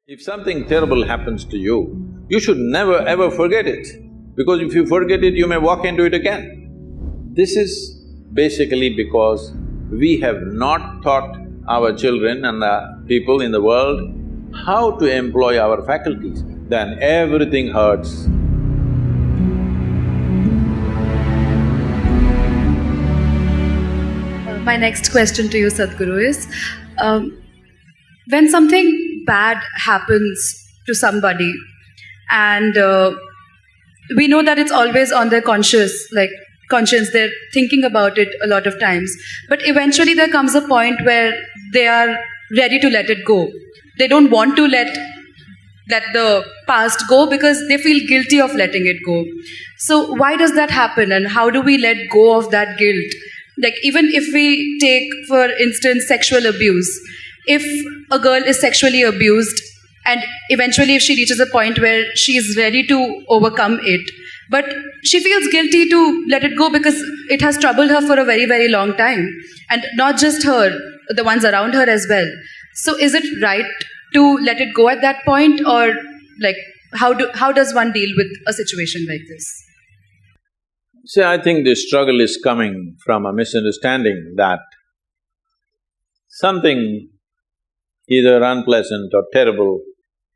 If something terrible happens to you, you should never ever forget it, because if you forget it, you may walk into it again. This is basically because we have not taught our children and the people in the world how to employ our faculties, then everything hurts. My next question to you, Sadhguru, is when something bad happens to somebody and we know that it's always on their conscience, they're thinking about it a lot of times, but eventually there comes a point where they are ready to let it go. They don't want to let the past go because they feel guilty of letting it go. So why does that happen, and how do we let go of that guilt? Like, even if we take, for instance, sexual abuse, if a girl is sexually abused and eventually if she reaches a point where she is ready to overcome it, but she feels guilty to let it go because it has troubled her for a very, very long time, and not just her, the ones around her as well. So is it right to let it go at that point, or how does one deal with a situation like this? See, I think this struggle is coming from a misunderstanding that something either unpleasant or terrible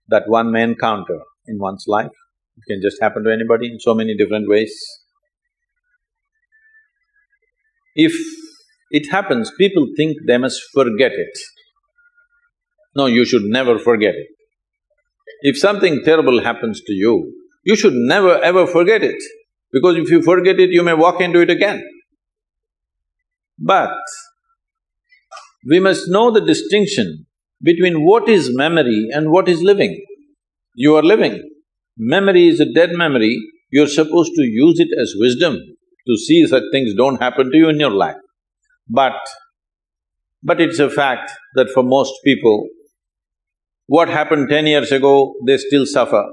that one may encounter in one's life, it can just happen to anybody in so many different ways. If it happens, people think they must forget it. No, you should never forget it. If something terrible happens to you, you should never ever forget it, because if you forget it, you may walk into it again. But we must know the distinction between what is memory and what is living. You are living. Memory is a dead memory, you're supposed to use it as wisdom to see such things don't happen to you in your life. But it's a fact that for most people, what happened 10 years ago, they still suffer.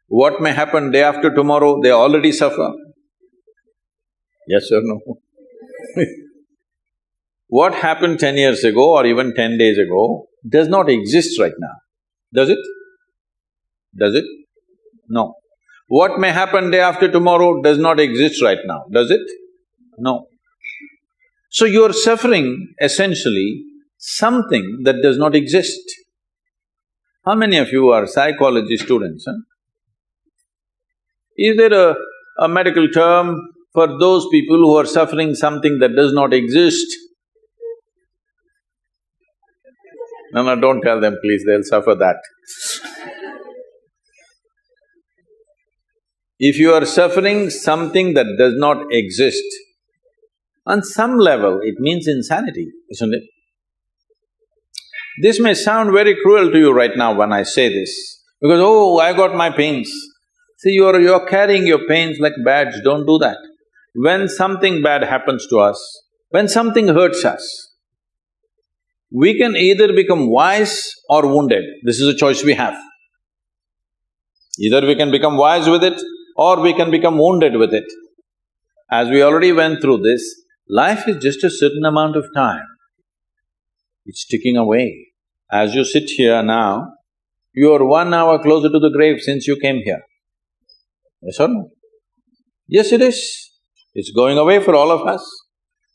What may happen day after tomorrow, they already suffer. Yes or no? What happened 10 years ago or even 10 days ago does not exist right now, does it? Does it? No. What may happen day after tomorrow does not exist right now, does it? No. So you're suffering essentially something that does not exist. How many of you are psychology students, huh? Is there a medical term for those people who are suffering something that does not exist? No, don't tell them please, they'll suffer that. If you are suffering something that does not exist, on some level it means insanity, isn't it? This may sound very cruel to you right now when I say this, because, oh, I got my pains. See, you're carrying your pains like badge, don't do that. When something bad happens to us, when something hurts us, we can either become wise or wounded. This is a choice we have. Either we can become wise with it or we can become wounded with it. As we already went through this, life is just a certain amount of time. It's ticking away. As you sit here now, you are 1 hour closer to the grave since you came here. Yes or no? Yes, it is. It's going away for all of us.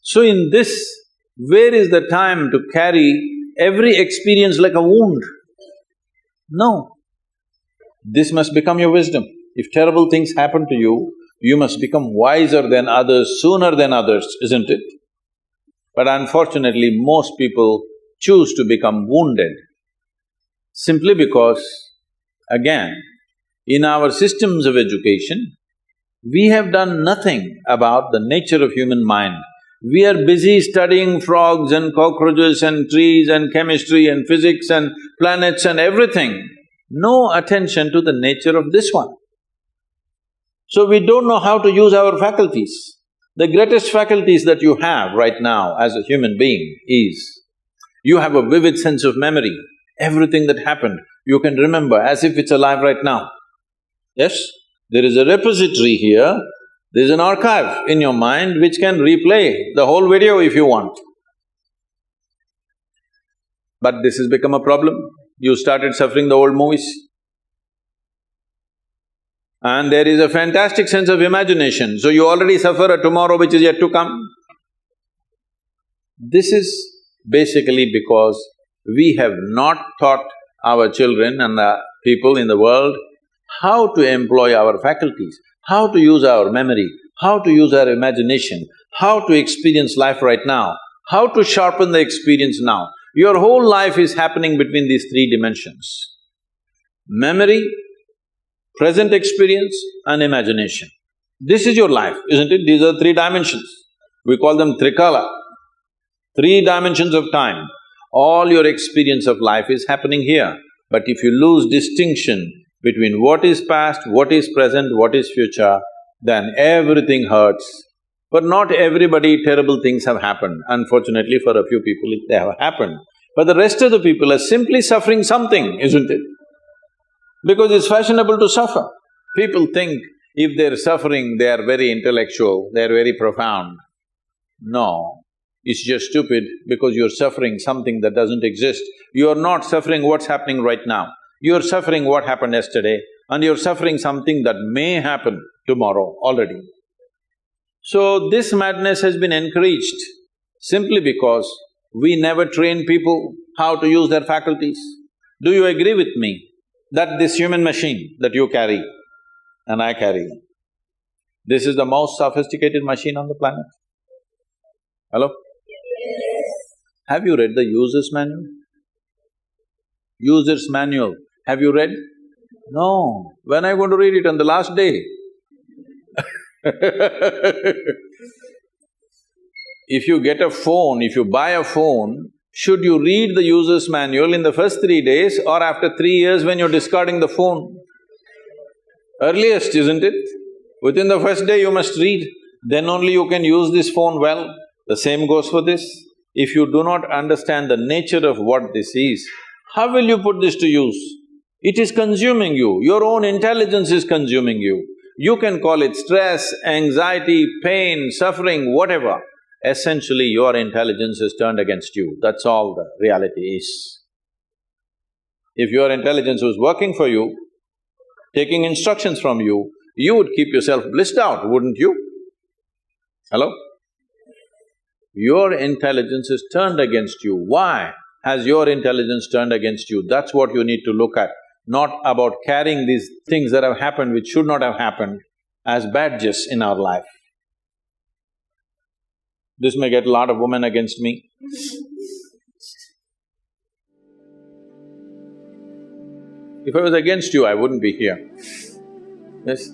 So in this, where is the time to carry every experience like a wound? No. This must become your wisdom. If terrible things happen to you, you must become wiser than others, sooner than others, isn't it? But unfortunately, most people choose to become wounded simply because, again, in our systems of education, we have done nothing about the nature of human mind. We are busy studying frogs and cockroaches and trees and chemistry and physics and planets and everything. No attention to the nature of this one. So we don't know how to use our faculties. The greatest faculties that you have right now as a human being is, you have a vivid sense of memory. Everything that happened, you can remember as if it's alive right now. Yes? There is a repository here, there's an archive in your mind which can replay the whole video if you want. But this has become a problem. You started suffering the old movies. And there is a fantastic sense of imagination, so you already suffer a tomorrow which is yet to come. This is basically because we have not taught our children and the people in the world how to employ our faculties, how to use our memory, how to use our imagination, how to experience life right now, how to sharpen the experience now. Your whole life is happening between these three dimensions: memory, present experience and imagination. This is your life, isn't it? These are three dimensions. We call them trikala, three dimensions of time. All your experience of life is happening here. But if you lose distinction between what is past, what is present, what is future, then everything hurts. For not everybody terrible things have happened. Unfortunately, for a few people they have happened. But the rest of the people are simply suffering something, isn't it? Because it's fashionable to suffer. People think if they're suffering, they are very intellectual, they're very profound. No, it's just stupid because you're suffering something that doesn't exist. You're not suffering what's happening right now. You're suffering what happened yesterday and you're suffering something that may happen tomorrow already. So this madness has been encouraged simply because we never train people how to use their faculties. Do you agree with me that this human machine that you carry and I carry, this is the most sophisticated machine on the planet? Hello? Have you read the user's manual? User's manual, have you read? No. When are you going to read it? On the last day? If you get a phone, if you buy a phone, should you read the user's manual in the first 3 days or after 3 years when you're discarding the phone? Earliest, isn't it? Within the first day you must read, then only you can use this phone well. The same goes for this. If you do not understand the nature of what this is, how will you put this to use? It is consuming you, your own intelligence is consuming you. You can call it stress, anxiety, pain, suffering, whatever. Essentially, your intelligence is turned against you, that's all the reality is. If your intelligence was working for you, taking instructions from you, you would keep yourself blissed out, wouldn't you? Hello? Your intelligence is turned against you. Why has your intelligence turned against you? That's what you need to look at, not about carrying these things that have happened which should not have happened as badges in our life. This may get a lot of women against me. If I was against you, I wouldn't be here. Yes?